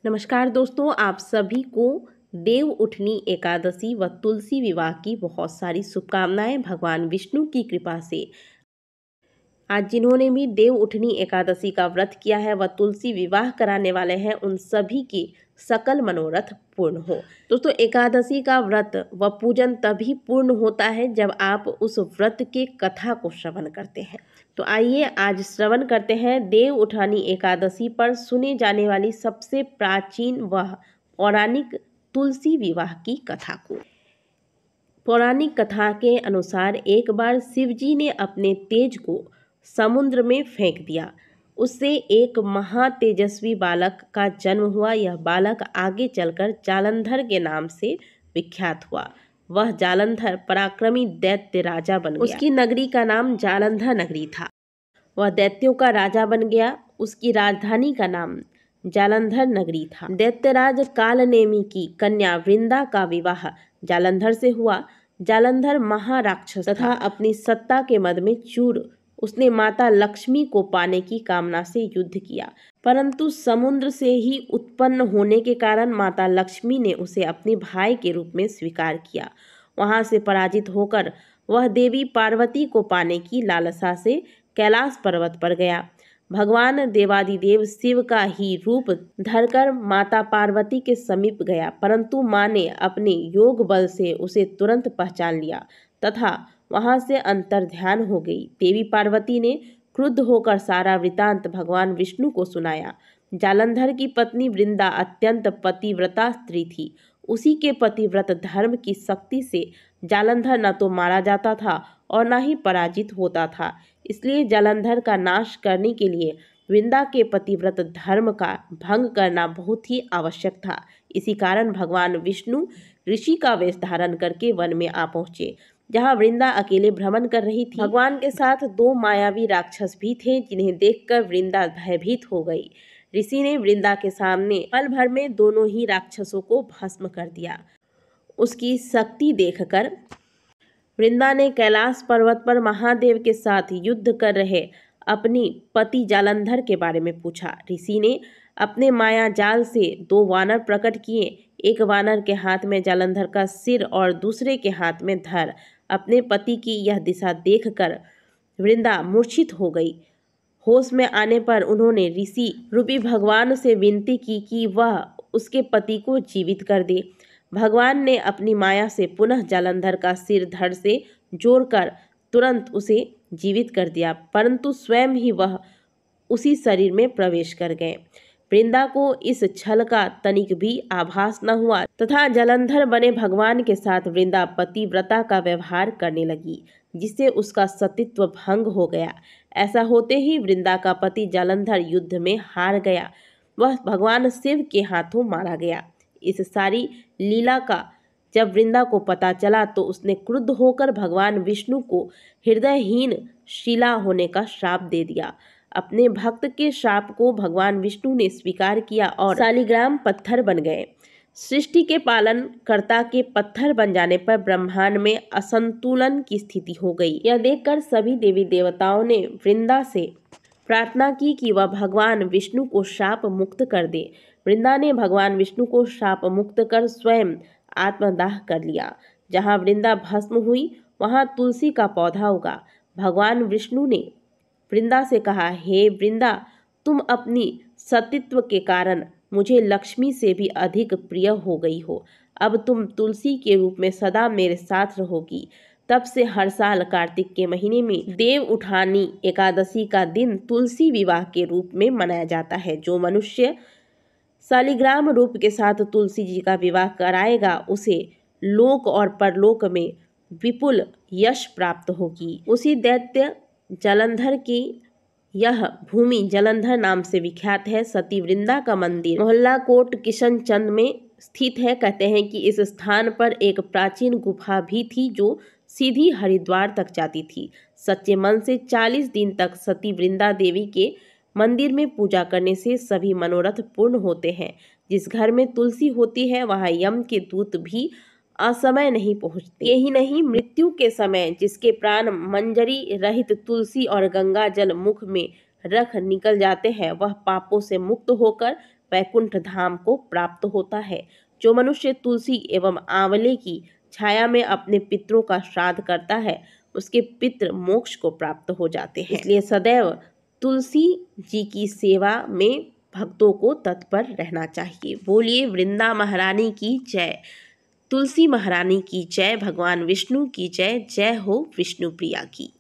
नमस्कार दोस्तों, आप सभी को देव उठनी एकादशी व तुलसी विवाह की बहुत सारी शुभकामनाएं। भगवान विष्णु की कृपा से आज जिन्होंने भी देव उठनी एकादशी का व्रत किया है व तुलसी विवाह कराने वाले हैं, उन सभी की सकल मनोरथ पूर्ण हो। दोस्तों, एकादशी का व्रत व पूजन तभी पूर्ण होता है जब आप उस व्रत के कथा को श्रवण करते हैं। तो आइए आज श्रवण करते हैं देव उठानी एकादशी पर सुने जाने वाली सबसे प्राचीन व पौराणिक तुलसी विवाह की कथा को। पौराणिक कथा के अनुसार एक बार शिवजी ने अपने तेज को समुद्र में फेंक दिया। उससे एक महातेजस्वी बालक का जन्म हुआ। यह बालक आगे चलकर जालंधर के नाम से विख्यात हुआ। वह जालंधर पराक्रमी दैत्य राजा बन गया। उसकी नगरी का नाम जालंधर नगरी था। वह दैत्यों का राजा बन गया। उसकी राजधानी का नाम जालंधर नगरी था। दैत्यराज कालनेमी की कन्या वृंदा का विवाह जालंधर से हुआ। जालंधर महाराक्षस तथा अपनी सत्ता के मद में चूर, उसने माता लक्ष्मी को पाने की कामना से युद्ध किया, परंतु समुद्र से ही उत्पन्न होने के कारण माता लक्ष्मी ने उसे अपने भाई के रूप में स्वीकार किया। वहां से पराजित होकर वह देवी पार्वती को पाने की लालसा से कैलाश पर्वत पर गया। भगवान देवादिदेव शिव का ही रूप धरकर माता पार्वती के समीप गया, परंतु मां ने अपने योग बल से उसे तुरंत पहचान लिया तथा वहां से अंतर्ध्यान हो गई। देवी पार्वती ने क्रुद्ध होकर सारा वृतांत भगवान विष्णु को सुनाया। जालंधर की पत्नी वृंदा अत्यंत पतिव्रता स्त्री थी। उसी के पतिव्रत धर्म की शक्ति से जालंधर न तो मारा जाता था और न ही पराजित होता था। इसलिए जालंधर का नाश करने के लिए वृंदा के पतिव्रत धर्म का भंग करना बहुत ही आवश्यक था। इसी कारण भगवान विष्णु ऋषि का वेश धारण करके वन में आ पहुंचे, जहां वृंदा अकेले भ्रमण कर रही थी। भगवान के साथ दो मायावी राक्षस भी थे, जिन्हें देखकर वृंदा भयभीत हो गई। ऋषि ने वृंदा के सामने पल भर में दोनों ही राक्षसों को भस्म कर दिया। उसकी शक्ति देखकर वृंदा ने कैलाश पर्वत पर महादेव के साथ युद्ध कर रहे अपनी पति जालंधर के बारे में पूछा। ऋषि ने अपने माया जाल से दो वानर प्रकट किए। एक वानर के हाथ में जालंधर का सिर और दूसरे के हाथ में धड़। अपने पति की यह दिशा देखकर वृंदा मूर्छित हो गई। होश में आने पर उन्होंने ऋषि रूपी भगवान से विनती की कि वह उसके पति को जीवित कर दे। भगवान ने अपनी माया से पुनः जालंधर का सिर धड़ से जोड़कर तुरंत उसे जीवित कर दिया, परंतु स्वयं ही वह उसी शरीर में प्रवेश कर गए। वृंदा को इस छल का तनिक भी आभास न हुआ तथा जालंधर बने भगवान के साथ वृंदा पतिव्रता का व्यवहार करने लगी, जिससे उसका सतीत्व भंग हो गया। ऐसा होते ही वृंदा का पति जालंधर युद्ध में हार गया। वह भगवान शिव के हाथों मारा गया। इस सारी लीला का जब वृंदा को पता चला तो उसने क्रुद्ध होकर भगवान विष्णु को हृदयहीन शिला होने का श्राप दे दिया। अपने भक्त के श्राप को भगवान विष्णु ने स्वीकार किया और शालिग्राम पत्थर बन गए। सृष्टि के पालन कर्ता के पत्थर बन जाने पर ब्रह्मांड में असंतुलन की स्थिति हो गई। यह देखकर सभी देवी देवताओं ने वृंदा से प्रार्थना की कि वह भगवान विष्णु को शाप मुक्त कर दे। वृंदा ने भगवान विष्णु को शाप मुक्त कर स्वयं आत्मदाह कर लिया। जहाँ वृंदा भस्म हुई वहाँ तुलसी का पौधा उगा। भगवान विष्णु ने वृंदा से कहा, हे वृंदा, तुम अपनी सतीत्व के कारण मुझे लक्ष्मी से भी अधिक प्रिय हो गई हो। अब तुम तुलसी के रूप में सदा मेरे साथ रहोगी। तब से हर साल कार्तिक के महीने में देव उठानी एकादशी का दिन तुलसी विवाह के रूप में मनाया जाता है। जो मनुष्य शालिग्राम रूप के साथ तुलसी जी का विवाह कराएगा, उसे लोक और परलोक में विपुल यश प्राप्त होगी। उसी दैत्य जालंधर की यह भूमि जालंधर नाम से विख्यात है। सती वृंदा का मंदिर मोहल्ला कोट किशनचंद में स्थित है। कहते हैं कि इस स्थान पर एक प्राचीन गुफा भी थी जो सीधी हरिद्वार तक जाती थी। सच्चे मन से 40 दिन तक सती वृंदा देवी के मंदिर में पूजा करने से सभी मनोरथ पूर्ण होते हैं। जिस घर में तुलसी होती है वहाँ यम के दूत भी असमय नहीं पहुँचते। यही नहीं, मृत्यु के समय जिसके प्राण मंजरी रहित तुलसी और गंगा जल मुख में रख निकल जाते हैं, वह पापों से मुक्त होकर वैकुंठ धाम को प्राप्त होता है। जो मनुष्य तुलसी एवं आंवले की छाया में अपने पितरों का श्राद्ध करता है, उसके पितृ मोक्ष को प्राप्त हो जाते हैं। इसलिए सदैव तुलसी जी की सेवा में भक्तों को तत्पर रहना चाहिए। बोलिए वृंदा महारानी की जय, तुलसी महारानी की जय, भगवान विष्णु की जय। जय हो विष्णु प्रिया की।